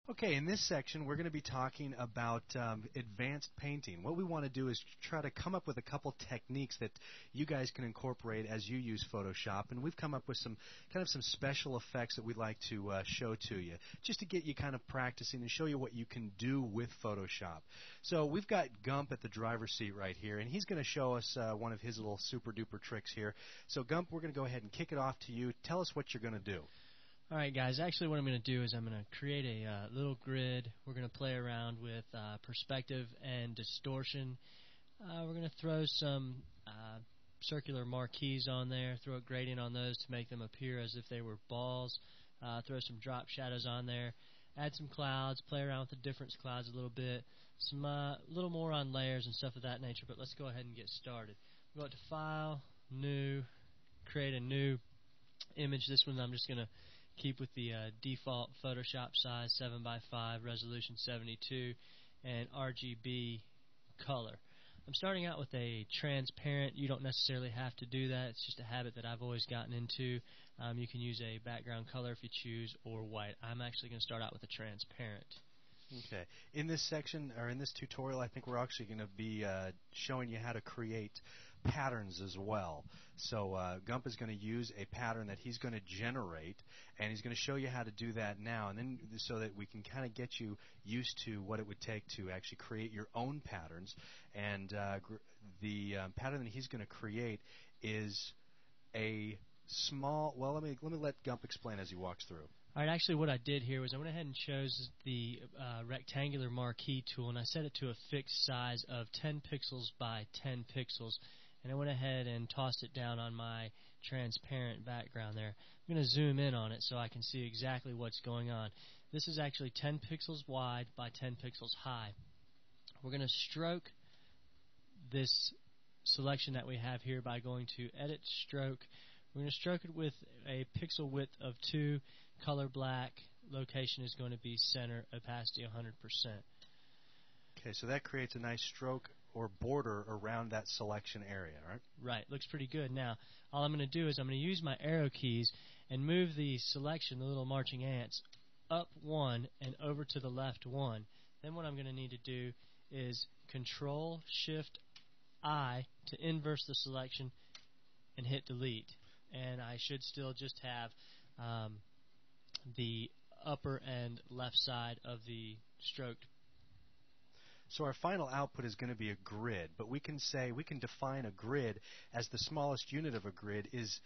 Okay, in this section, we're going to be talking about advanced painting. What we want to do is try to come up with a couple techniques that you guys can incorporate as you use Photoshop, and we've come up with some special effects that we'd like to show to you, just to get you kind of practicing and show you what you can do with Photoshop. So we've got Gump at the driver's seat right here, and he's going to show us one of his little super-duper tricks here. So Gump, we're going to go ahead and kick it off to you. Tell us what you're going to do. Alright guys, actually what I'm going to do is I'm going to create a little grid. We're going to play around with perspective and distortion. We're going to throw some circular marquees on there, throw a gradient on those to make them appear as if they were balls, throw some drop shadows on there, add some clouds, play around with the difference clouds a little bit, some little more on layers and stuff of that nature, but let's go ahead and get started. We'll go up to File, New, create a new image. This one I'm just going to keep with the default Photoshop size 7x5, resolution 72, and RGB color. I'm starting out with a transparent. You don't necessarily have to do that. It's just a habit that I've always gotten into. You can use a background color if you choose, or white. I'm actually going to start out with a transparent. Okay. In this section, or in this tutorial, I think we're actually going to be showing you how to create patterns as well. So Gump is going to use a pattern that he's going to generate, and he's going to show you how to do that now, and then so that we can kind of get you used to what it would take to actually create your own patterns. And the pattern that he's going to create is a small. Well, let me let Gump explain as he walks through. Alright, actually what I did here was I went ahead and chose the rectangular marquee tool, and I set it to a fixed size of 10 pixels by 10 pixels, and I went ahead and tossed it down on my transparent background there. I'm going to zoom in on it so I can see exactly what's going on. This is actually 10 pixels wide by 10 pixels high. We're going to stroke this selection that we have here by going to Edit, Stroke. We're going to stroke it with a pixel width of 2, color black, location is going to be center, opacity 100%. Okay, so that creates a nice stroke or border around that selection area, right? Right, looks pretty good. Now, all I'm going to do is I'm going to use my arrow keys and move the selection, the little marching ants, up 1 and over to the left 1. Then what I'm going to need to do is Control-Shift-I to inverse the selection and hit delete. And I should still just have the upper and left side of the stroked. So our final output is going to be a grid, but we can define a grid as the smallest unit of a grid is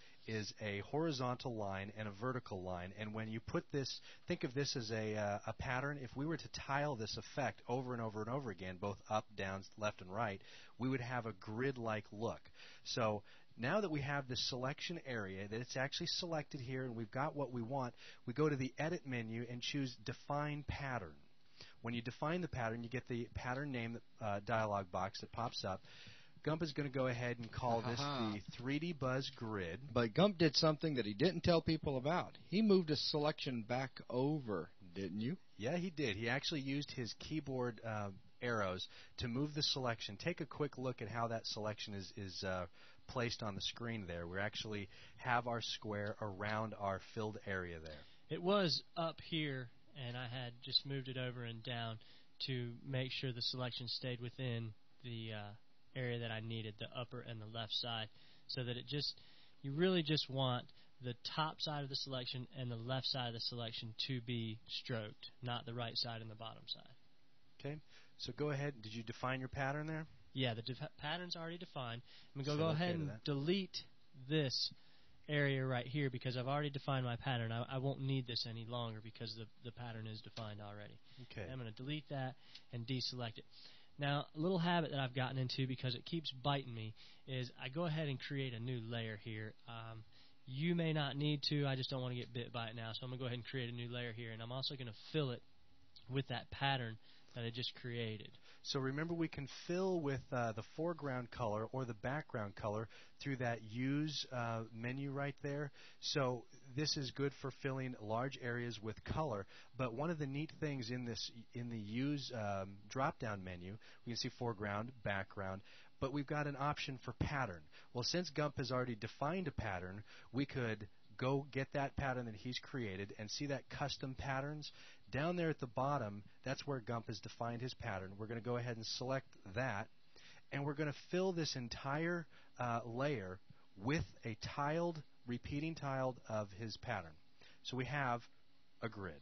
a horizontal line and a vertical line. And when you put this, think of this as a pattern. If we were to tile this effect over and over and over again, both up, down, left, and right, we would have a grid-like look. So now that we have this selection area, that it's actually selected here and we've got what we want, we go to the Edit menu and choose Define Pattern. When you define the pattern, you get the pattern name dialog box that pops up. Gump is going to go ahead and call this the 3D Buzz Grid. But Gump did something that he didn't tell people about. He moved his selection back over, didn't you? Yeah, he did. He actually used his keyboard arrows to move the selection. Take a quick look at how that selection is placed on the screen there. We actually have our square around our filled area there. It was up here, and I had just moved it over and down to make sure the selection stayed within the area that I needed, the upper and the left side, so that you really just want the top side of the selection and the left side of the selection to be stroked, not the right side and the bottom side. Okay, so go ahead. Did you define your pattern there? Yeah, the pattern's already defined. I'm going to go ahead and delete this area right here because I've already defined my pattern. I won't need this any longer because the pattern is defined already. Okay. I'm going to delete that and deselect it. Now, a little habit that I've gotten into because it keeps biting me is I go ahead and create a new layer here. You may not need to. I just don't want to get bit by it now, so I'm going to go ahead and create a new layer here, and I'm also going to fill it with that pattern that I just created. So remember, we can fill with the foreground color or the background color through that Use menu right there. So this is good for filling large areas with color. But one of the neat things in the Use drop-down menu, we can see foreground, background, but we've got an option for pattern. Well, since Gump has already defined a pattern, we could go get that pattern that he's created and see that custom patterns. Down there at the bottom, that's where Gump has defined his pattern. We're going to go ahead and select that, and we're going to fill this entire layer with a repeating tiled of his pattern. So we have a grid.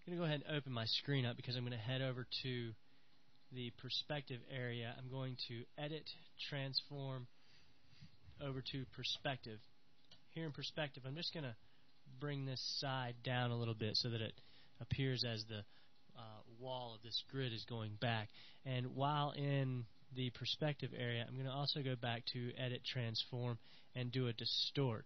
I'm going to go ahead and open my screen up because I'm going to head over to the perspective area. I'm going to edit, transform, over to perspective. Here in perspective, I'm just going to bring this side down a little bit so that it appears as the wall of this grid is going back. And while in the perspective area, I'm going to also go back to edit, transform, and do a distort.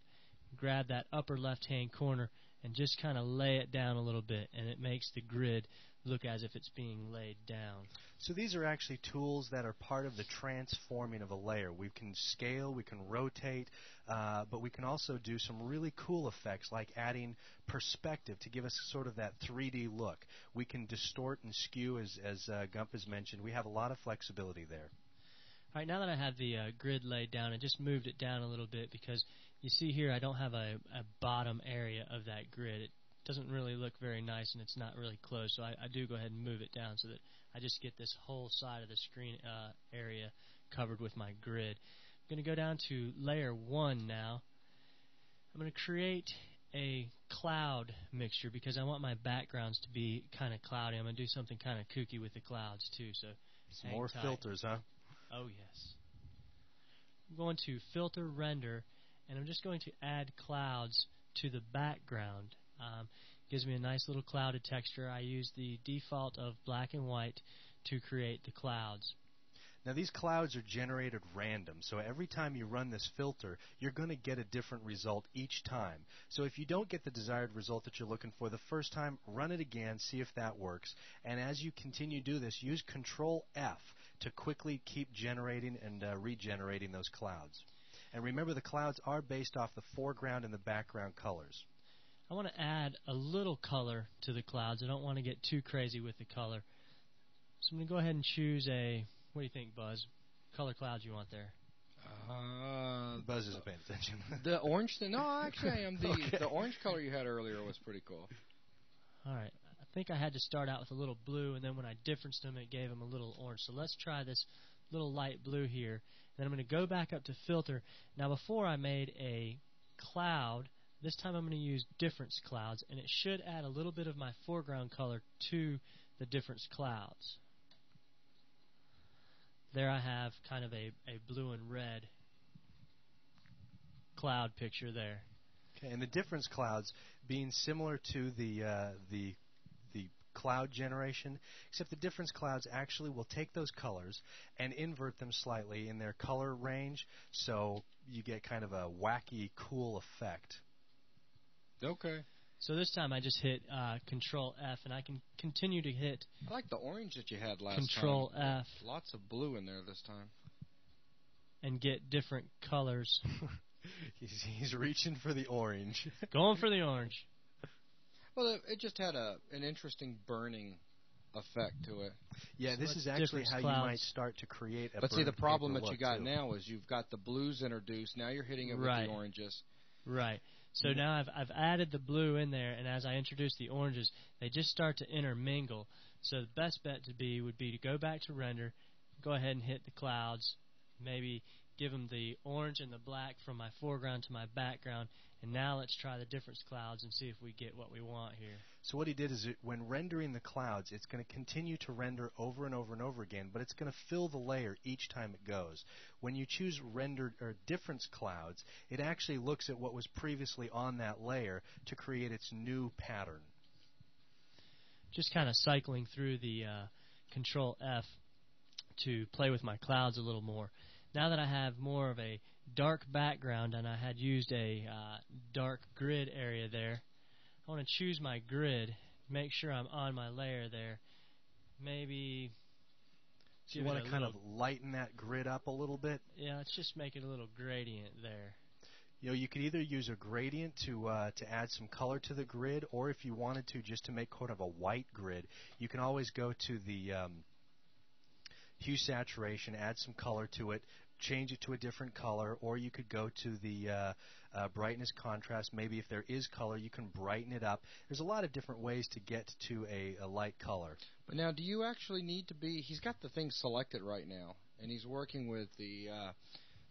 Grab that upper left-hand corner and just kind of lay it down a little bit, and it makes the grid look as if it's being laid down. So these are actually tools that are part of the transforming of a layer. We can scale, we can rotate, but we can also do some really cool effects like adding perspective to give us sort of that 3D look. We can distort and skew, as Gump has mentioned. We have a lot of flexibility there. All right, now that I have the grid laid down, I just moved it down a little bit because you see here I don't have a bottom area of that grid. It doesn't really look very nice, and it's not really closed, so I do go ahead and move it down so that I just get this whole side of the screen area covered with my grid. I'm going to go down to layer 1 now. I'm going to create a cloud mixture because I want my backgrounds to be kind of cloudy. I'm going to do something kind of kooky with the clouds too. So some more filters, huh? Oh yes. I'm going to filter render, and I'm just going to add clouds to the background. Gives me a nice little clouded texture. I use the default of black and white to create the clouds. Now these clouds are generated random, so every time you run this filter, you're going to get a different result each time. So if you don't get the desired result that you're looking for the first time, run it again, see if that works. And as you continue to do this, use Control F to quickly keep generating and regenerating those clouds. And remember, the clouds are based off the foreground and the background colors. I want to add a little color to the clouds. I don't want to get too crazy with the color. So I'm going to go ahead and choose a, what do you think, Buzz? Color clouds you want there? Buzz isn't paying attention. The orange thing? No, actually I am. Okay. The orange color you had earlier was pretty cool. All right. I think I had to start out with a little blue, and then when I differenced them, it gave them a little orange. So let's try this little light blue here. Then I'm going to go back up to filter. Now before I made a cloud, this time I'm going to use difference clouds, and it should add a little bit of my foreground color to the difference clouds. There I have kind of a blue and red cloud picture there. Okay, and the difference clouds being similar to the cloud generation, except the difference clouds actually will take those colors and invert them slightly in their color range, so you get kind of a wacky, cool effect. Okay. So this time I just hit Control F, and I can continue to hit I like the orange that you had last Control time. F. Lots of blue in there this time. And get different colors. He's reaching for the orange. Going for the orange. Well, it just had an interesting burning effect to it. Yeah, So this is actually how you might start to create a But see, the burned problem paper that you look, got too. now is you've got the blues introduced. Now you're hitting it with Right. the oranges. Right. So now I've added the blue in there, and as I introduce the oranges, they just start to intermingle. So the best bet would be to go back to render, go ahead and hit the clouds, maybe give them the orange and the black from my foreground to my background, and now let's try the difference clouds and see if we get what we want here. So what he did is, when rendering the clouds, it's going to continue to render over and over and over again, but it's going to fill the layer each time it goes. When you choose rendered or difference clouds, it actually looks at what was previously on that layer to create its new pattern. Just kind of cycling through the Control F to play with my clouds a little more. Now that I have more of a dark background and I had used a dark grid area there, I want to choose my grid, make sure I'm on my layer there. Maybe So you want to kind of lighten that grid up a little bit? Yeah, let's just make it a little gradient there. You know, you could either use a gradient to add some color to the grid, or if you wanted to, just to make kind of a white grid, you can always go to the hue saturation, add some color to it, change it to a different color, or you could go to the brightness contrast. Maybe if there is color, you can brighten it up. There's a lot of different ways to get to a light color. But now, do you actually need to be? He's got the thing selected right now, and he's working with the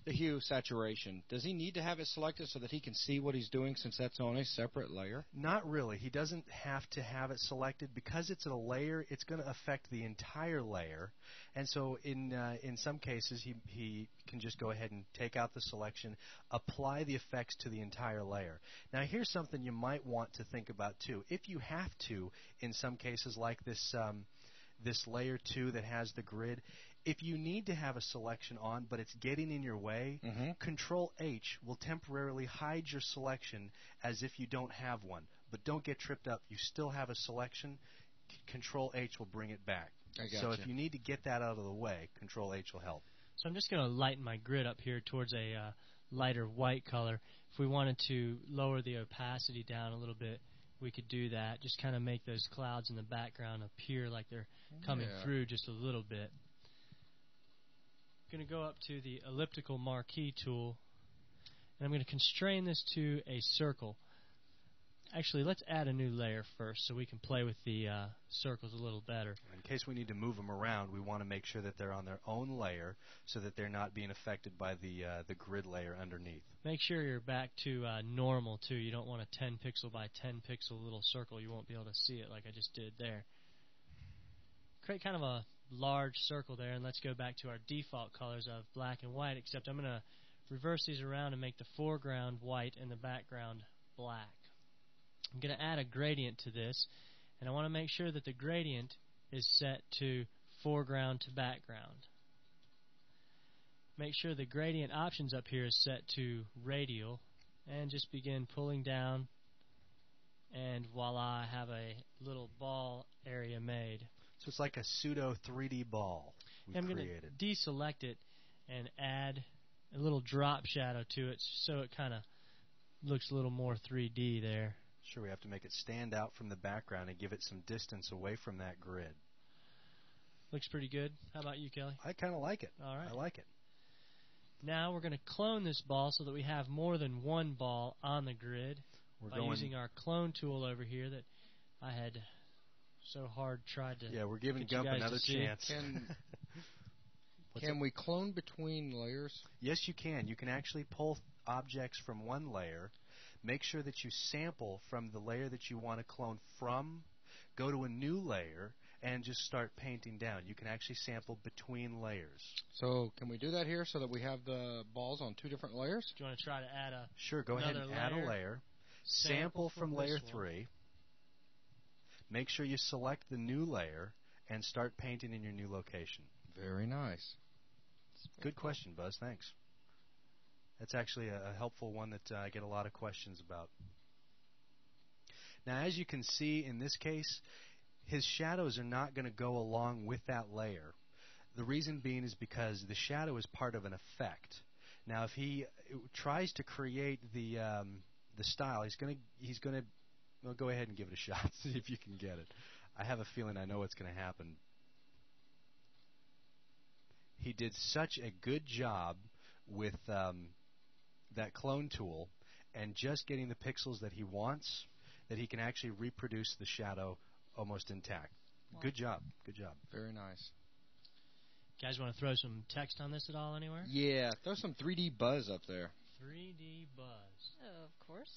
hue saturation. Does he need to have it selected so that he can see what he's doing, since that's on a separate layer? Not really. He doesn't have to have it selected. Because it's a layer, it's going to affect the entire layer. And so in some cases, he can just go ahead and take out the selection, apply the effects to the entire layer. Now, here's something you might want to think about, too. If you have to, in some cases like this layer 2 that has the grid, if you need to have a selection on but it's getting in your way, Control H will temporarily hide your selection as if you don't have one. But don't get tripped up. You still have a selection. Control H will bring it back. So if you need to get that out of the way, Control H will help. So I'm just going to lighten my grid up here towards a lighter white color. If we wanted to lower the opacity down a little bit, we could do that. Just kind of make those clouds in the background appear like they're coming through just a little bit. I'm going to go up to the elliptical marquee tool, and I'm going to constrain this to a circle. Actually, let's add a new layer first so we can play with the circles a little better. In case we need to move them around, we want to make sure that they're on their own layer so that they're not being affected by the grid layer underneath. Make sure you're back to normal, too. You don't want a 10 pixel by 10 pixel little circle. You won't be able to see it like I just did there. Create kind of a large circle there, and let's go back to our default colors of black and white, except I'm going to reverse these around and make the foreground white and the background black. I'm going to add a gradient to this, and I want to make sure that the gradient is set to foreground to background. Make sure the gradient options up here is set to radial, and just begin pulling down, and voila, I have a little ball area made. So it's like a pseudo 3D ball we I'm created. going to deselect it and add a little drop shadow to it so it kind of looks a little more 3D there. Sure, we have to make it stand out from the background and give it some distance away from that grid. Looks pretty good. How about you, Kelly? I kind of like it. All right. I like it. Now we're going to clone this ball so that we have more than one ball on the grid by using our clone tool over here that I had so hard tried to. Yeah, we're giving Gump another chance. Can we clone between layers? Yes, you can. You can actually pull objects from one layer. Make sure that you sample from the layer that you want to clone from, go to a new layer, and just start painting down. You can actually sample between layers. So can we do that here so that we have the balls on two different layers? Do you want to try to add a Sure, go ahead and add a layer. Sample from layer 3. Make sure you select the new layer and start painting in your new location. Very nice. Good question, Buzz. Thanks. That's actually a helpful one that I get a lot of questions about. Now, as you can see in this case, his shadows are not going to go along with that layer. The reason being is because the shadow is part of an effect. Now, if he tries to create the style, he's going to well, go ahead and give it a shot. See if you can get it. I have a feeling I know what's going to happen. He did such a good job with that clone tool and just getting the pixels that he wants that he can actually reproduce the shadow almost intact. Wow. Good job. Good job. Very nice. You guys want to throw some text on this at all anywhere? Yeah, throw some 3D buzz up there. 3D buzz. Oh, of course.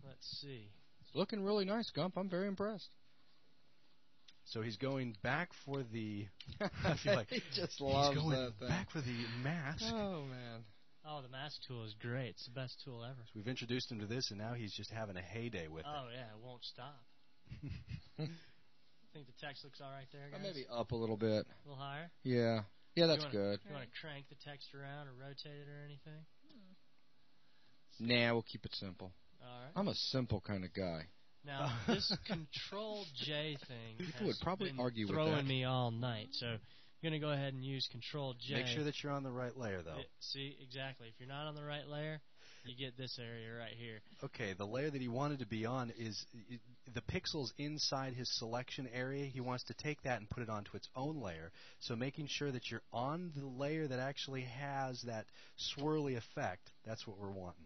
Let's see. It's looking really nice, Gump. I'm very impressed. So he's going back for the. I feel like he just loves he's going that thing. back for the mask. Oh man. Oh, the mask tool is great. It's the best tool ever. So we've introduced him to this, and now he's just having a heyday with it. Oh yeah, it won't stop. Think the text looks all right there, guys? Maybe up a little bit. A little higher? Yeah. Yeah, that's good. You want to crank the text around or rotate it or anything? Nah, we'll keep it simple. All right. I'm a simple kind of guy. Now, this Control J thing People would probably argue with that. throwing me all night, so I'm going to go ahead and use Control J. Make sure that you're on the right layer, though. See, exactly. If you're not on the right layer, you get this area right here. Okay, the layer that he wanted to be on is the pixels inside his selection area. He wants to take that and put it onto its own layer. So making sure that you're on the layer that actually has that swirly effect, that's what we're wanting.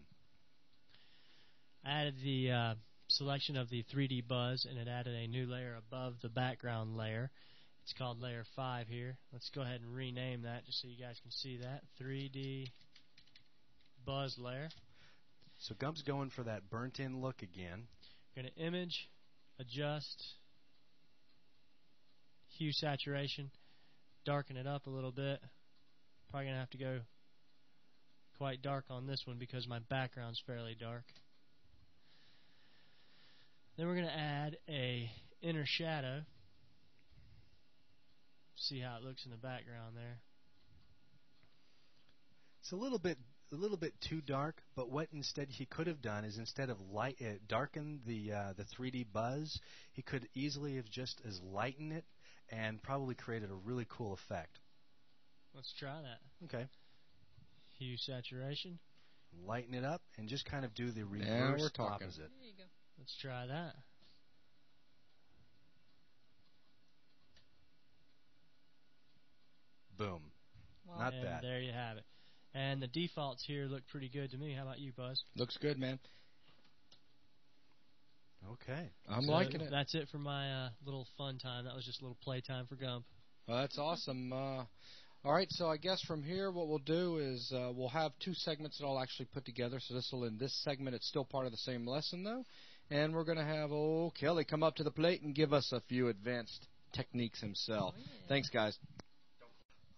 I added the selection of the 3D buzz, and it added a new layer above the background layer. It's called layer 5 here. Let's go ahead and rename that just so you guys can see that. 3D buzz layer. So Gump's going for that burnt-in look again. Going to image, adjust, hue saturation, darken it up a little bit. Probably going to have to go quite dark on this one because my background's fairly dark. Then we're going to add a inner shadow. See how it looks in the background there. It's a little bit too dark, but what instead he could have done is instead of darken the 3D buzz, he could easily have just as lightened it and probably created a really cool effect. Let's try that. Okay. Hue saturation. Lighten it up and just kind of do the reverse opposite. There you go. Let's try that. Boom. Wow. Not And bad. there you have it. And the defaults here look pretty good to me. How about you, Buzz? Looks good, man. Okay. I'm So liking it. That's it for my little fun time. That was just a little playtime for Gump. Well, that's awesome. All right, so I guess from here what we'll do is we'll have two segments that I'll actually put together. So in this segment, it's still part of the same lesson, though. And we're going to have Kelly come up to the plate and give us a few advanced techniques himself. Oh, yeah. Thanks, guys.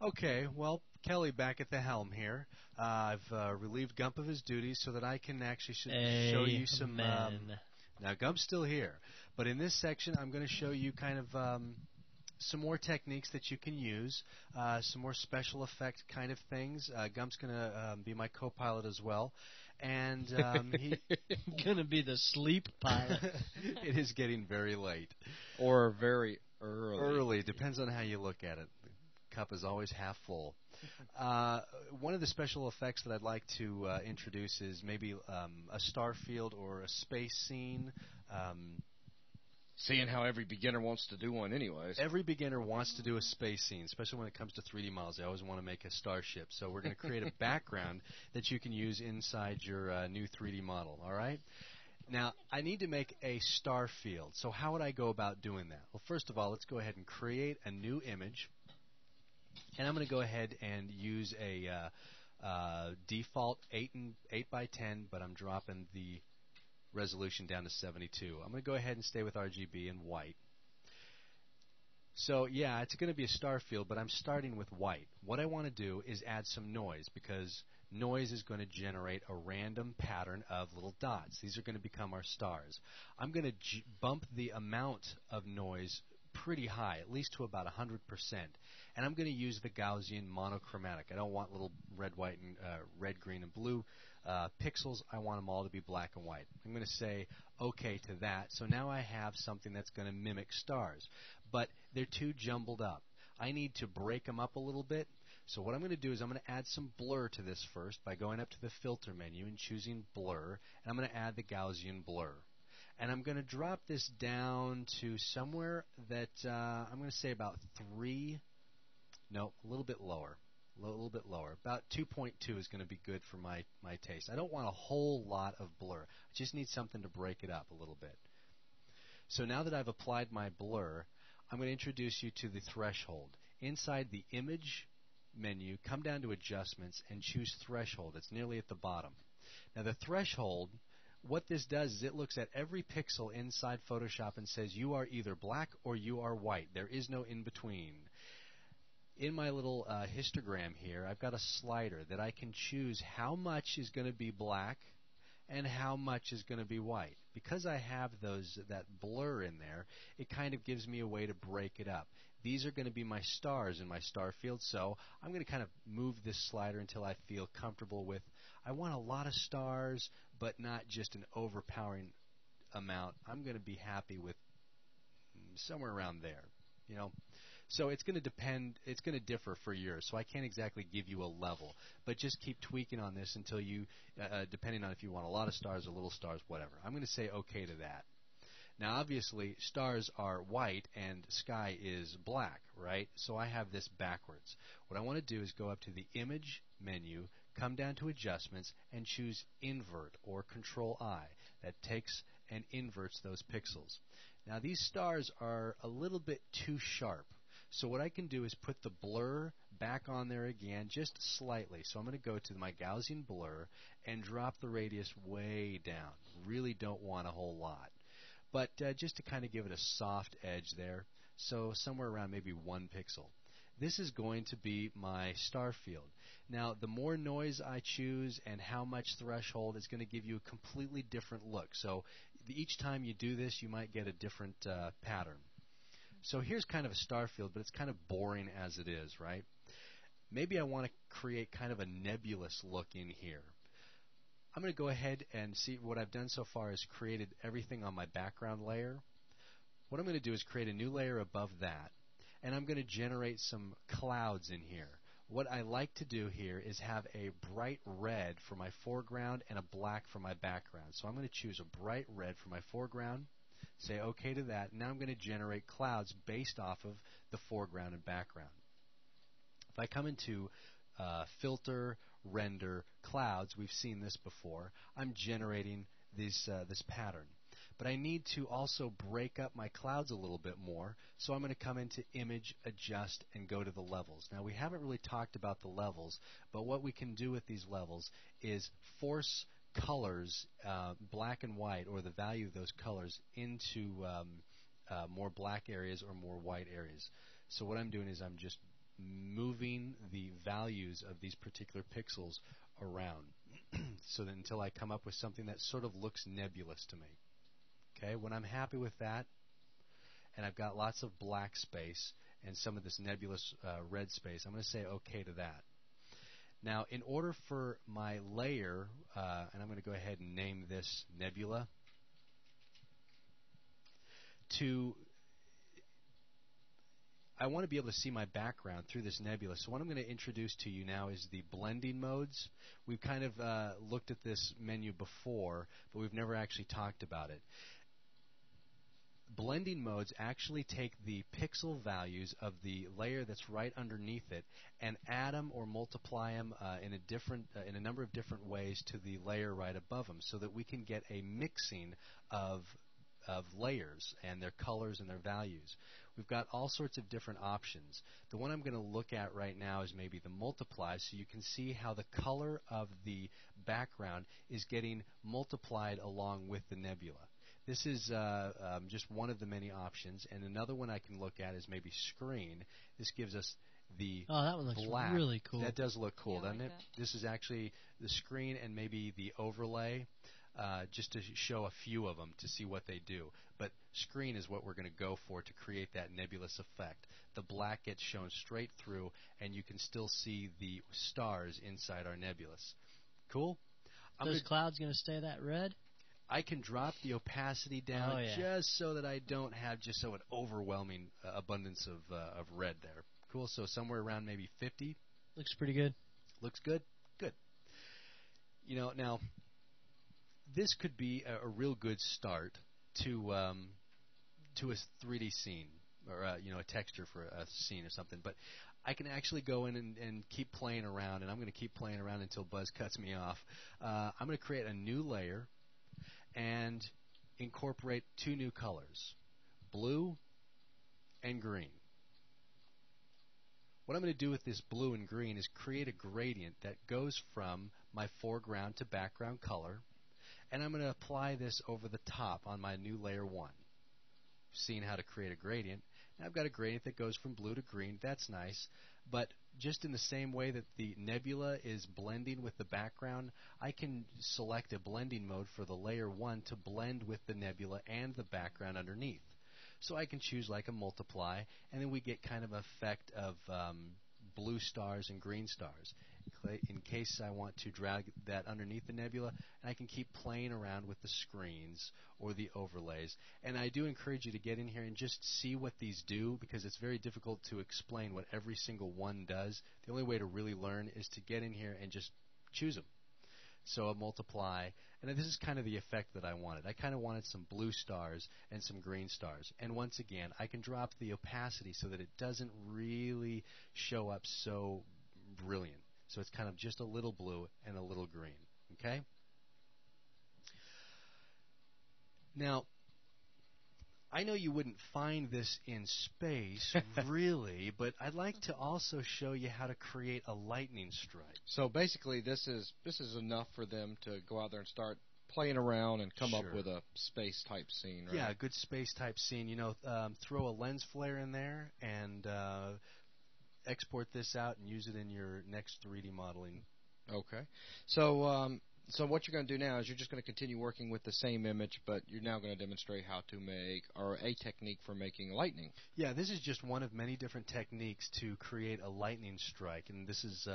Okay, well, Kelly back at the helm here. I've relieved Gump of his duties so that I can actually show you some... now, Gump's still here, but in this section I'm going to show you kind of some more techniques that you can use, some more special effect kind of things. Gump's going to be my co-pilot as well. And he Gonna be the sleep pilot. It is getting very late. Or very early. Early, depends on how you look at it. The cup is always half full. One of the special effects that I'd like to introduce is maybe a star field or a space scene. Seeing how every beginner wants to do one anyways. Every beginner wants to do a space scene, especially when it comes to 3D models. They always want to make a starship. So we're going to create a background that you can use inside your new 3D model, all right? Now, I need to make a star field. So how would I go about doing that? Well, first of all, let's go ahead and create a new image. And I'm going to go ahead and use a default 8 by 10, but I'm dropping the resolution down to 72. I'm going to go ahead and stay with RGB and white. So yeah, it's going to be a star field, but I'm starting with white. What I want to do is add some noise, because noise is going to generate a random pattern of little dots. These are going to become our stars. I'm going to bump the amount of noise pretty high, at least to about 100%. And I'm going to use the Gaussian monochromatic. I don't want little red, white, and red, green, and blue pixels. I want them all to be black and white. I'm going to say OK to that. So now I have something that's going to mimic stars. But they're too jumbled up. I need to break them up a little bit. So what I'm going to do is I'm going to add some blur to this first by going up to the filter menu and choosing blur. And I'm going to add the Gaussian blur. And I'm going to drop this down to somewhere that I'm going to say about 3. No, a little bit lower. A little bit lower. About 2.2 is going to be good for my taste. I don't want a whole lot of blur. I just need something to break it up a little bit. So now that I've applied my blur, I'm going to introduce you to the threshold. Inside the image menu, come down to adjustments and choose threshold. It's nearly at the bottom. Now the threshold, what this does is it looks at every pixel inside Photoshop and says you are either black or you are white. There is no in between. In my little histogram here, I've got a slider that I can choose how much is going to be black and how much is going to be white. Because I have that blur in there, it kind of gives me a way to break it up. These are going to be my stars in my star field, so I'm going to kind of move this slider until I feel comfortable with, I want a lot of stars, but not just an overpowering amount. I'm going to be happy with somewhere around there, you know. So it's going to depend, it's going to differ for yours. So I can't exactly give you a level, but just keep tweaking on this until you, depending on if you want a lot of stars or little stars, whatever. I'm going to say okay to that. Now, obviously, stars are white and sky is black, right? So I have this backwards. What I want to do is go up to the Image menu, come down to Adjustments, and choose Invert or Control-I. That takes and inverts those pixels. Now, these stars are a little bit too sharp. So what I can do is put the blur back on there again, just slightly. So I'm going to go to my Gaussian blur and drop the radius way down. Really don't want a whole lot. But just to kind of give it a soft edge there, so somewhere around maybe 1 pixel. This is going to be my star field. Now, the more noise I choose and how much threshold is going to give you a completely different look. So each time you do this, you might get a different pattern. So here's kind of a star field, but it's kind of boring as it is, right? Maybe I want to create kind of a nebulous look in here. I'm going to go ahead and see what I've done so far is created everything on my background layer. What I'm going to do is create a new layer above that, and I'm going to generate some clouds in here. What I like to do here is have a bright red for my foreground and a black for my background. So I'm going to choose a bright red for my foreground, say OK to that. Now I'm going to generate clouds based off of the foreground and background. If I come into Filter, Render, Clouds, we've seen this before, I'm generating this pattern. But I need to also break up my clouds a little bit more, so I'm going to come into Image, Adjust, and go to the levels. Now, we haven't really talked about the levels, but what we can do with these levels is force colors, black and white, or the value of those colors, into more black areas or more white areas. So what I'm doing is I'm just moving the values of these particular pixels around so that until I come up with something that sort of looks nebulous to me. Okay, when I'm happy with that and I've got lots of black space and some of this nebulous red space, I'm going to say OK to that. Now, in order for my layer, and I'm going to go ahead and name this Nebula, I want to be able to see my background through this nebula. So what I'm going to introduce to you now is the blending modes. We've kind of looked at this menu before, but we've never actually talked about it. Blending modes actually take the pixel values of the layer that's right underneath it and add them or multiply them in a number of different ways to the layer right above them, so that we can get a mixing of layers and their colors and their values. We've got all sorts of different options. The one I'm going to look at right now is maybe the multiply, so you can see how the color of the background is getting multiplied along with the nebula. This is just one of the many options, and another one I can look at is maybe screen. This gives us the that one looks black. Really cool. That does look cool, doesn't it? That. This is actually the screen and maybe the overlay, just to show a few of them to see what they do. But screen is what we're going to go for to create that nebulous effect. The black gets shown straight through, and you can still see the stars inside our nebulous. Cool? Those clouds going to stay that red? I can drop the opacity down just so that I don't have just so an overwhelming abundance of red there. Cool. So somewhere around maybe 50. Looks pretty good. Looks good? Good. You know, now, this could be a real good start to a 3D scene or a texture for a scene or something. But I can actually go in and keep playing around, and I'm going to keep playing around until Buzz cuts me off. I'm going to create a new layer and incorporate 2 new colors, blue and green. What I'm going to do with this blue and green is create a gradient that goes from my foreground to background color, and I'm going to apply this over the top on my new layer 1. Seen how to create a gradient. Now I've got a gradient that goes from blue to green. That's nice. But just in the same way that the nebula is blending with the background, I can select a blending mode for the layer 1 to blend with the nebula and the background underneath. So I can choose like a multiply, and then we get kind of an effect of blue stars and green stars. in case I want to drag that underneath the nebula, and I can keep playing around with the screens or the overlays. And I do encourage you to get in here and just see what these do, because it's very difficult to explain what every single one does. The only way to really learn is to get in here and just choose them. So a multiply, and this is kind of the effect that I wanted. I kind of wanted some blue stars and some green stars. And once again, I can drop the opacity so that it doesn't really show up so brilliant. So it's kind of just a little blue and a little green. Okay? Now, I know you wouldn't find this in space, really, but I'd like to also show you how to create a lightning strike. So basically, this is enough for them to go out there and start playing around and come up with a space-type scene, right? Yeah, a good space-type scene. You know, throw a lens flare in there and export this out and use it in your next 3D modeling. Okay. So what you're going to do now is you're just going to continue working with the same image, but you're now going to demonstrate how to make, or a technique for making lightning. Yeah, this is just one of many different techniques to create a lightning strike, and this is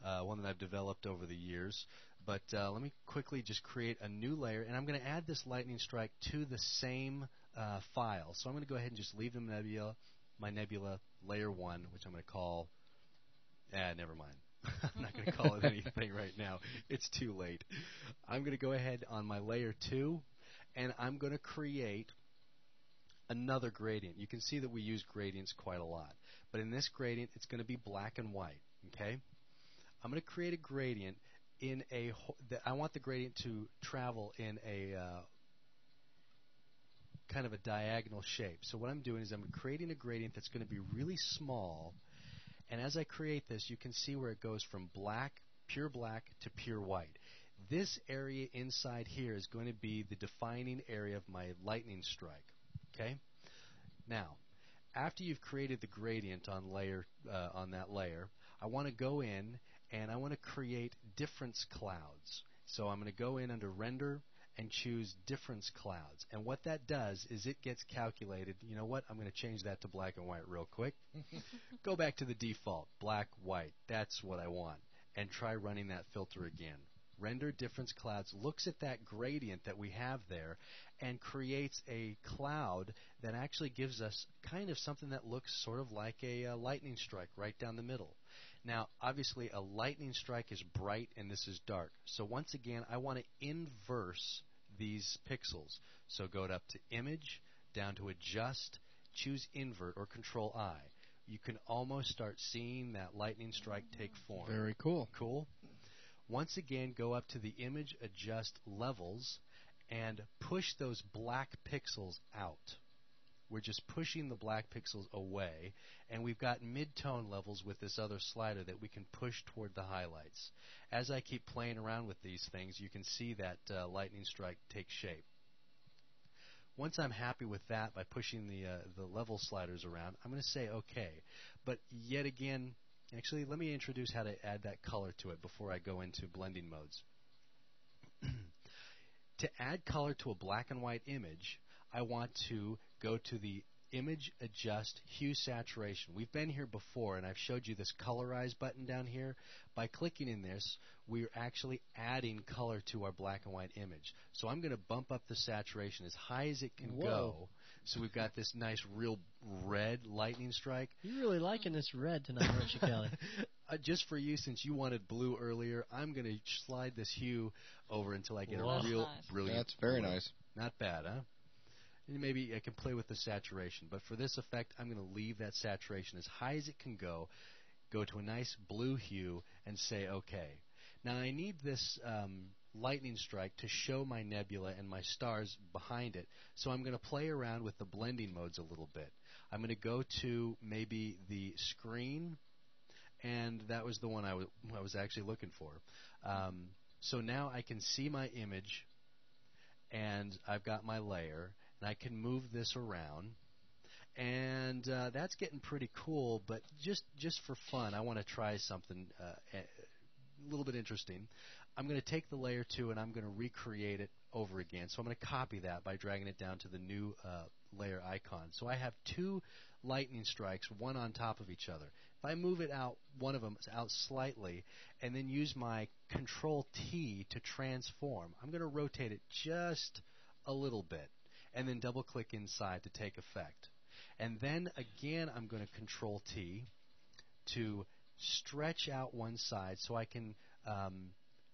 one that I've developed over the years. But let me quickly just create a new layer, and I'm going to add this lightning strike to the same file. So I'm going to go ahead and just leave the nebula, my nebula layer 1, which I'm going to call, never mind. I'm not going to call it anything right now. It's too late. I'm going to go ahead on my layer 2, and I'm going to create another gradient. You can see that we use gradients quite a lot. But in this gradient, it's going to be black and white. Okay? I'm going to create a gradient in a... I want the gradient to travel in a kind of a diagonal shape. So what I'm doing is I'm creating a gradient that's going to be really small. And as I create this, you can see where it goes from pure black to pure white. This area inside here is going to be the defining area of my lightning strike. Okay? Now, after you've created the gradient on that layer, I want to go in and I want to create difference clouds. So I'm going to go in under Render and choose difference clouds. And what that does is it gets calculated. You know what? I'm going to change that to black and white real quick. Go back to the default, black, white. That's what I want. And try running that filter again. Render difference clouds looks at that gradient that we have there and creates a cloud that actually gives us kind of something that looks sort of like a lightning strike right down the middle. Now, obviously, a lightning strike is bright and this is dark. So once again, I want to inverse these pixels. So go up to Image, down to Adjust, choose Invert or Control I. You can almost start seeing that lightning strike take form. Very cool. Cool. Once again, go up to the Image, Adjust Levels, and push those black pixels out. We're just pushing the black pixels away, and we've got mid-tone levels with this other slider that we can push toward the highlights. As I keep playing around with these things, you can see that lightning strike take shape. Once I'm happy with that by pushing the level sliders around, I'm going to say OK. But yet again, actually, let me introduce how to add that color to it before I go into blending modes. To add color to a black and white image, I want to go to the Image, Adjust, Hue, Saturation. We've been here before, and I've showed you this Colorize button down here. By clicking in this, we're actually adding color to our black and white image. So I'm going to bump up the saturation as high as it can go. So we've got this nice, real red lightning strike. You're really liking this red tonight, aren't you, Kelly? Just for you, since you wanted blue earlier, I'm going to slide this hue over until I get a real brilliant. That's very blue. nice. Not bad, huh? And maybe I can play with the saturation. But for this effect, I'm going to leave that saturation as high as it can go to a nice blue hue, and say OK. Now I need this lightning strike to show my nebula and my stars behind it, so I'm going to play around with the blending modes a little bit. I'm going to go to maybe the screen, and that was the one I was actually looking for. So now I can see my image, and I've got my layer, and I can move this around. And that's getting pretty cool, but just for fun, I want to try something a little bit interesting. I'm going to take the layer 2 and I'm going to recreate it over again. So I'm going to copy that by dragging it down to the new layer icon. So I have two lightning strikes, one on top of each other. If I move it out, one of them out slightly, and then use my Control T to transform, I'm going to rotate it just a little bit, and then double click inside to take effect. And then again, I'm going to Control T to stretch out one side so I can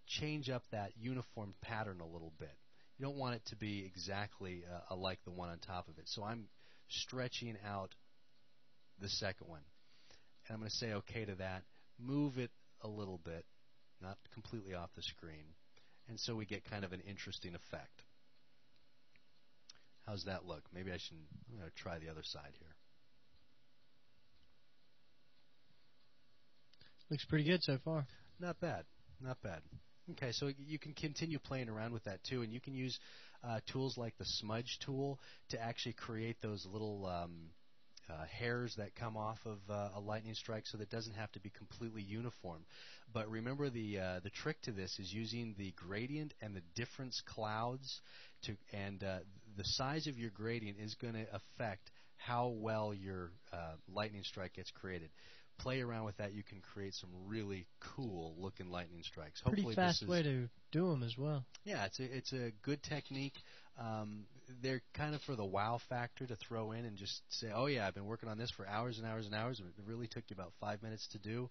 change up that uniform pattern a little bit. You don't want it to be exactly like the one on top of it. So I'm stretching out the second one. And I'm going to say OK to that. Move it a little bit, not completely off the screen. And so we get kind of an interesting effect. How's that look? Maybe I'm going to try the other side here. Looks pretty good so far. Not bad. Not bad. Okay, so you can continue playing around with that too, and you can use tools like the smudge tool to actually create those little hairs that come off of a lightning strike, so that it doesn't have to be completely uniform. But remember, the trick to this is using the gradient and the difference clouds, and the size of your gradient is going to affect how well your lightning strike gets created. Play around with that. You can create some really cool looking lightning strikes. Pretty fast way to do them as well. Yeah, it's a good technique. They're kind of for the wow factor to throw in and just say, oh yeah, I've been working on this for hours and hours and hours, and it really took you about 5 minutes to do.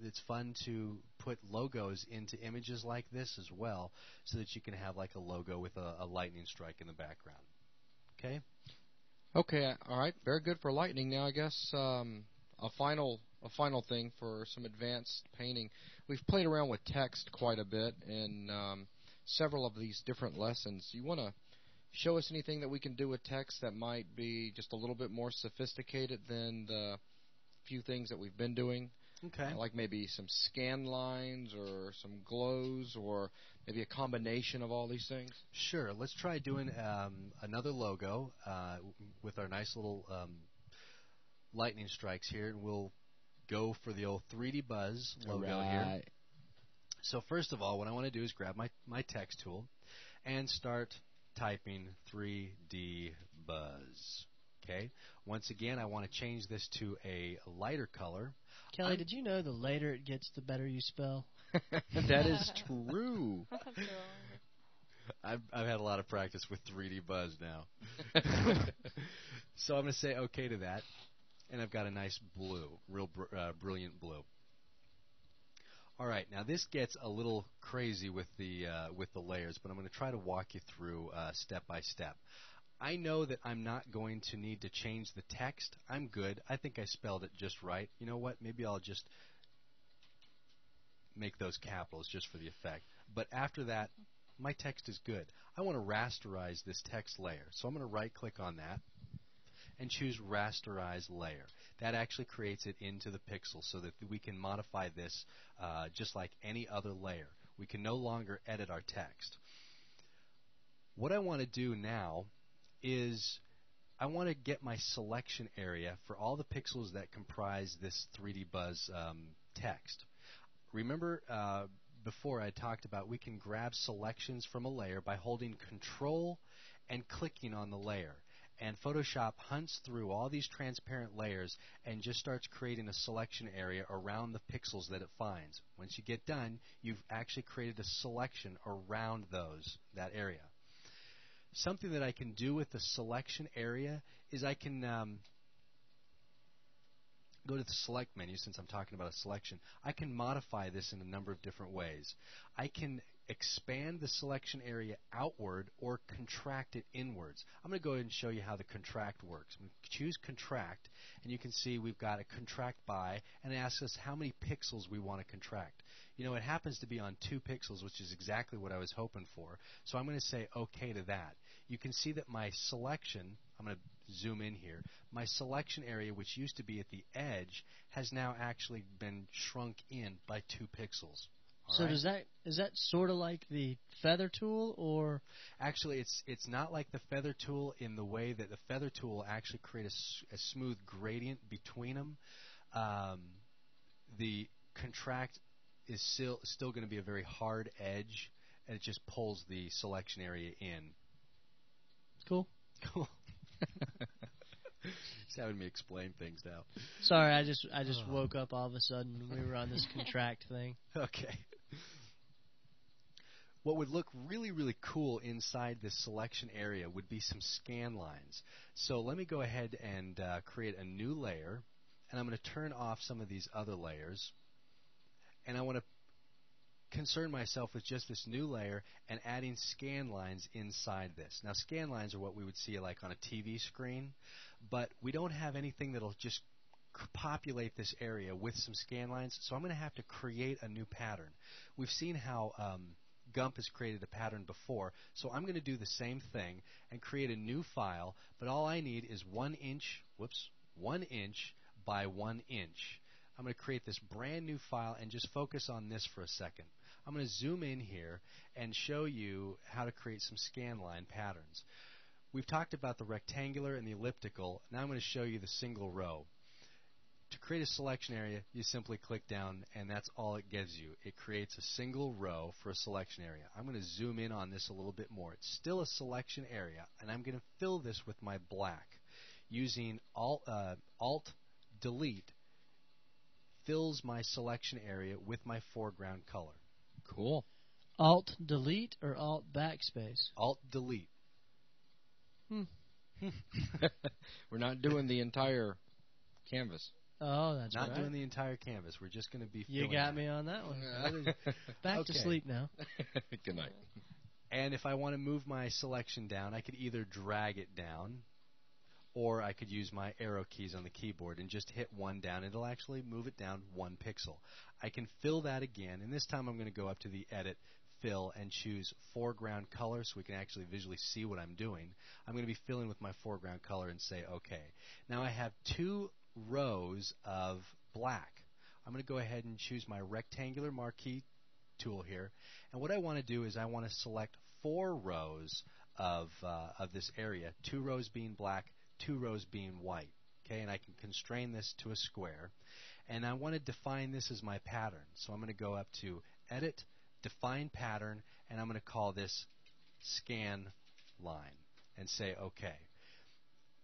It's fun to put logos into images like this as well, so that you can have like a logo with a lightning strike in the background. Okay? Okay, all right. Very good for lightning. Now, I guess a final thing for some advanced painting. We've played around with text quite a bit in several of these different lessons. You want to show us anything that we can do with text that might be just a little bit more sophisticated than the few things that we've been doing? Okay. Like maybe some scan lines or some glows or maybe a combination of all these things? Sure. Let's try doing another logo with our nice little lightning strikes here, and we'll go for the old 3D Buzz logo here. So first of all, what I want to do is grab my text tool and start typing 3D Buzz. Okay. Once again, I want to change this to a lighter color. Kelly, did you know the later it gets, the better you spell? That is true. I've had a lot of practice with 3D Buzz now. So I'm going to say OK to that. And I've got a nice blue, real brilliant blue. All right, now this gets a little crazy with the layers, but I'm going to try to walk you through step by step. I know that I'm not going to need to change the text. I'm good. I think I spelled it just right. You know what? Maybe I'll just make those capitals just for the effect. But after that, my text is good. I want to rasterize this text layer. So I'm going to right-click on that and choose Rasterize Layer. That actually creates it into the pixel so that we can modify this just like any other layer. We can no longer edit our text. What I want to do now is I want to get my selection area for all the pixels that comprise this 3D Buzz text. Remember before I talked about we can grab selections from a layer by holding Control and clicking on the layer. And Photoshop hunts through all these transparent layers and just starts creating a selection area around the pixels that it finds. Once you get done, you've actually created a selection around that area. Something that I can do with the selection area is I can go to the Select menu, since I'm talking about a selection. I can modify this in a number of different ways. I can expand the selection area outward or contract it inwards. I'm going to go ahead and show you how the contract works. I'm going to choose contract, and you can see we've got a contract by, and it asks us how many pixels we want to contract. You know, it happens to be on 2 pixels, which is exactly what I was hoping for. So I'm going to say OK to that. You can see that my selection, I'm going to zoom in here, my selection area, which used to be at the edge, has now actually been shrunk in by 2 pixels. So is that sort of like the feather tool, or? Actually, it's not like the feather tool in the way that the feather tool will actually create a smooth gradient between them. The contract is still going to be a very hard edge, and it just pulls the selection area in. Cool. Cool. He's having me explain things now. Sorry, I just woke up all of a sudden. We were on this contract thing. Okay. What would look really, really cool inside this selection area would be some scan lines. So let me go ahead and create a new layer, and I'm going to turn off some of these other layers. And I want to concern myself with just this new layer and adding scan lines inside this. Now, scan lines are what we would see like on a TV screen, but we don't have anything that'll just populate this area with some scan lines, so I'm going to have to create a new pattern. We've seen how Gump has created a pattern before, so I'm going to do the same thing and create a new file, but all I need is 1 inch by 1 inch. I'm going to create this brand new file and just focus on this for a second. I'm going to zoom in here and show you how to create some scan line patterns. We've talked about the rectangular and the elliptical. Now I'm going to show you the single row. To create a selection area, you simply click down, and that's all it gives you. It creates a single row for a selection area. I'm going to zoom in on this a little bit more. It's still a selection area, and I'm going to fill this with my black. Using Alt-Delete fills my selection area with my foreground color. Cool. Alt-Delete or Alt-Backspace? Alt-Delete. We're not doing the entire canvas. Oh, that's Not right. doing the entire canvas. We're just going to be You filling got it. me on that one. Back to Okay. sleep now. Good night. And if I want to move my selection down, I could either drag it down, or I could use my arrow keys on the keyboard and just hit one down. It'll actually move it down 1 pixel. I can fill that again, and this time I'm going to go up to the Edit, Fill, and choose Foreground Color so we can actually visually see what I'm doing. I'm going to be filling with my foreground color and say OK. Now I have 2 rows of black. I'm going to go ahead and choose my rectangular marquee tool here, and what I want to do is I want to select 4 rows of this area, 2 rows being black, 2 rows being white. Okay, and I can constrain this to a square, and I want to define this as my pattern. So I'm going to go up to Edit, Define Pattern, and I'm going to call this Scan Line and say OK.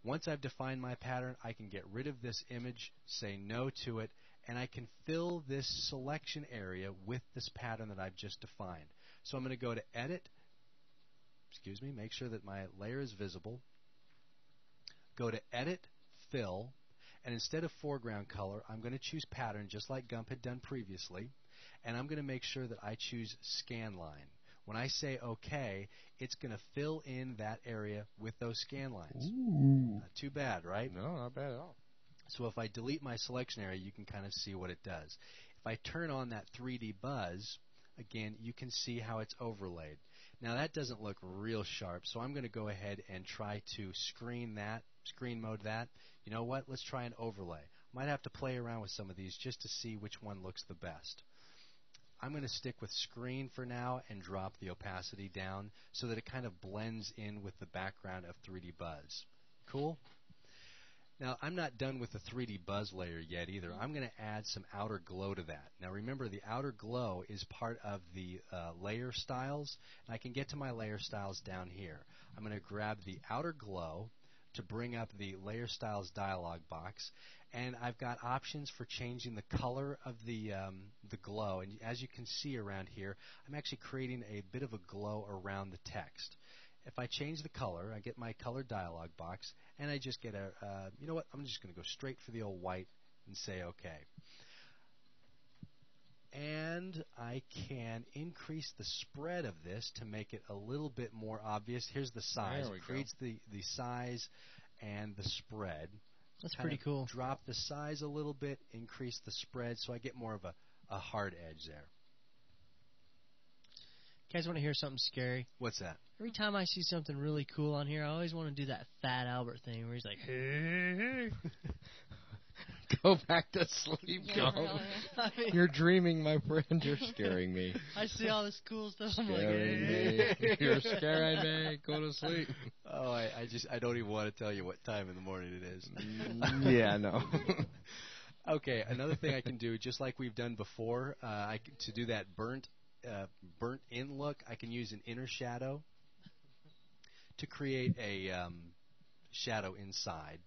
Once I've defined my pattern, I can get rid of this image, say no to it, and I can fill this selection area with this pattern that I've just defined. So I'm going to go to Edit, make sure that my layer is visible, go to Edit, Fill, and instead of foreground color, I'm going to choose Pattern just like Gump had done previously, and I'm going to make sure that I choose Scan Line. When I say OK, it's going to fill in that area with those scan lines. Ooh. Not too bad, right? No, not bad at all. So if I delete my selection area, you can kind of see what it does. If I turn on that 3D buzz, again, you can see how it's overlaid. Now that doesn't look real sharp, so I'm going to go ahead and try to screen mode that. You know what? Let's try an overlay. Might have to play around with some of these just to see which one looks the best. I'm going to stick with screen for now and drop the opacity down so that it kind of blends in with the background of 3D buzz. Cool? Now, I'm not done with the 3D buzz layer yet either. I'm going to add some outer glow to that. Now, remember, the outer glow is part of the layer styles, and I can get to my layer styles down here. I'm going to grab the outer glow to bring up the layer styles dialog box, and I've got options for changing the color of the glow. And as you can see around here, I'm actually creating a bit of a glow around the text. If I change the color, I get my color dialog box, and I just get you know what, I'm just going to go straight for the old white and say OK. And I can increase the spread of this to make it a little bit more obvious. Here's the size. It creates the size and the spread. That's pretty cool. Drop the size a little bit, increase the spread, so I get more of a hard edge there. You guys want to hear something scary? What's that? Every time I see something really cool on here, I always want to do that Fat Albert thing where he's like, hey. Go back to sleep, Gump. I mean, You're dreaming, my friend. You're scaring me. I see all this cool stuff. I'm like, Scaring hey. me. You're scaring me. Go to sleep. Oh, I don't even want to tell you what time in the morning it is. Yeah, I know. Okay, another thing I can do, just like we've done before, to do that burnt in look, I can use an inner shadow to create a shadow inside,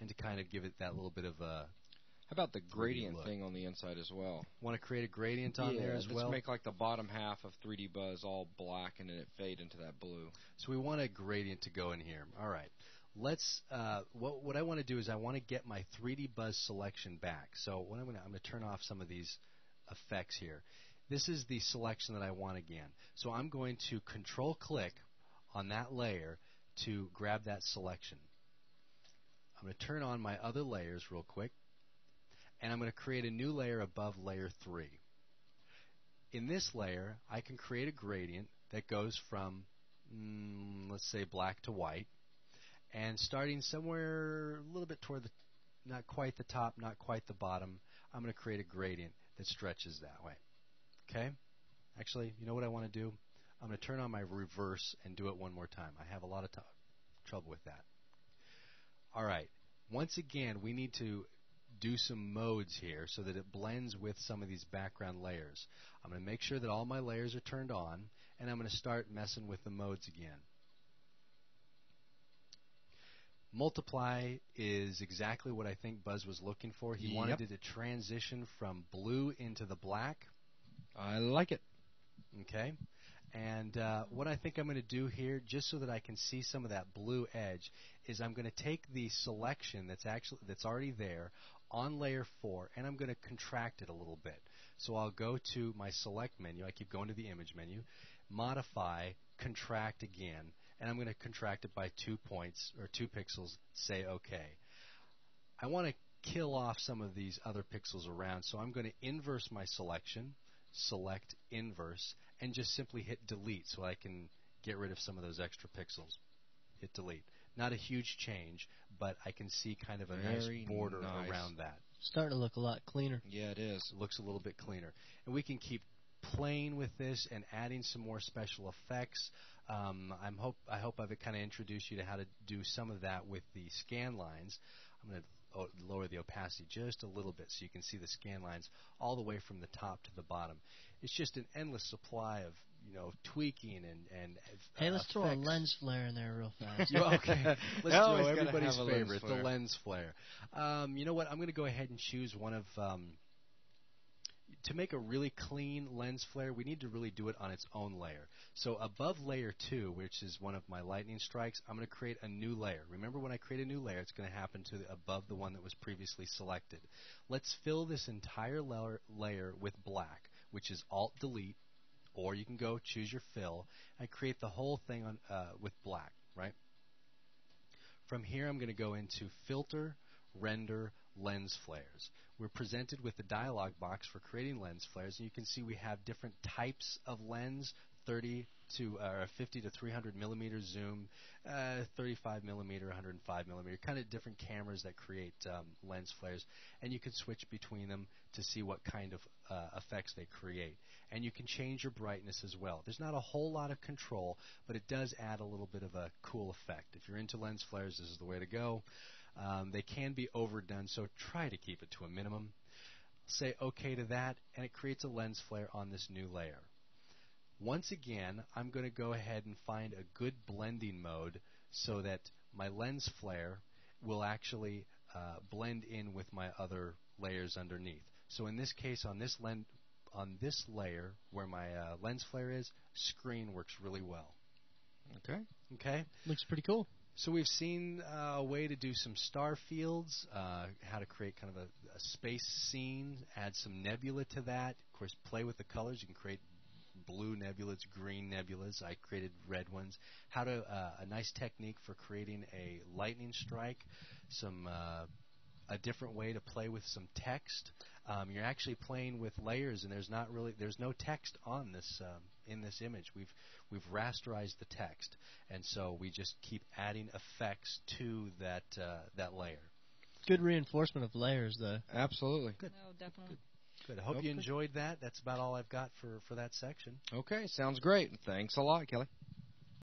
and to kind of give it that little bit of a. How about the gradient look. thing on the inside as well? Want to create a gradient on there as well? Let's make like the bottom half of 3D Buzz all black and then it fade into that blue. So we want a gradient to go in here. All right. Let's. What I want to do is I want to get my 3D Buzz selection back. So what I'm going to turn off some of these effects here. This is the selection that I want again. So I'm going to Control-click on that layer to grab that selection. I'm going to turn on my other layers real quick, and I'm going to create a new layer above layer 3. In this layer, I can create a gradient that goes from, let's say, black to white, and starting somewhere a little bit toward the, not quite the top, not quite the bottom, I'm going to create a gradient that stretches that way. Okay? Actually, you know what I want to do? I'm going to turn on my reverse and do it one more time. I have a lot of trouble with that. All right. Once again, we need to do some modes here so that it blends with some of these background layers. I'm going to make sure that all my layers are turned on, and I'm going to start messing with the modes again. Multiply is exactly what I think Buzz was looking for. He wanted it to transition from blue into the black. I like it. Okay. And what I think I'm going to do here, just so that I can see some of that blue edge, is I'm going to take the selection that's already there on layer 4, and I'm going to contract it a little bit. So I'll go to my select menu. I keep going to the image menu, modify, contract again, and I'm going to contract it by 2 points or 2 pixels. Say OK. I want to kill off some of these other pixels around, so I'm going to inverse my selection, select inverse, and just simply hit delete so I can get rid of some of those extra pixels. Hit delete. Not a huge change, but I can see kind of a nice border around that. Starting to look a lot cleaner. Yeah, it is. It looks a little bit cleaner. And we can keep playing with this and adding some more special effects. I hope I've kind of introduced you to how to do some of that with the scan lines. I'm going to lower the opacity just a little bit so you can see the scan lines all the way from the top to the bottom. It's just an endless supply of tweaking and hey, let's throw a lens flare in there real fast. Okay, let's throw everybody's have favorite, the lens flare. You know what? I'm going to go ahead and choose one of. To make a really clean lens flare, we need to really do it on its own layer. So above layer 2, which is one of my lightning strikes, I'm going to create a new layer. Remember, when I create a new layer, it's going to happen to above the one that was previously selected. Let's fill this entire layer with black, which is Alt-Delete, or you can go choose your fill, and create the whole thing on with black, right? From here, I'm going to go into Filter, Render, Lens Flares. We're presented with the dialog box for creating lens flares, and you can see we have different types of lens: 50 to 300 millimeter zoom, 35 millimeter, 105 millimeter, kind of different cameras that create lens flares, and you can switch between them to see what kind of effects they create. And you can change your brightness as well. There's not a whole lot of control, but it does add a little bit of a cool effect. If you're into lens flares, this is the way to go. They can be overdone, so try to keep it to a minimum. Say OK to that, and it creates a lens flare on this new layer. Once again, I'm going to go ahead and find a good blending mode so that my lens flare will actually blend in with my other layers underneath. So in this case, on this layer where my lens flare is, screen works really well. Okay? Looks pretty cool. So we've seen a way to do some star fields, how to create kind of a space scene, add some nebula to that. Of course, play with the colors. You can create blue nebulas, green nebulas. I created red ones. How to a nice technique for creating a lightning strike. A different way to play with some text. You're actually playing with layers, and there's no text on this in this image. We've rasterized the text, and so we just keep adding effects to that layer. Good reinforcement of layers, though. Absolutely. Good. No, definitely. Good. I hope you enjoyed that. That's about all I've got for that section. Okay, sounds great. Thanks a lot, Kelly.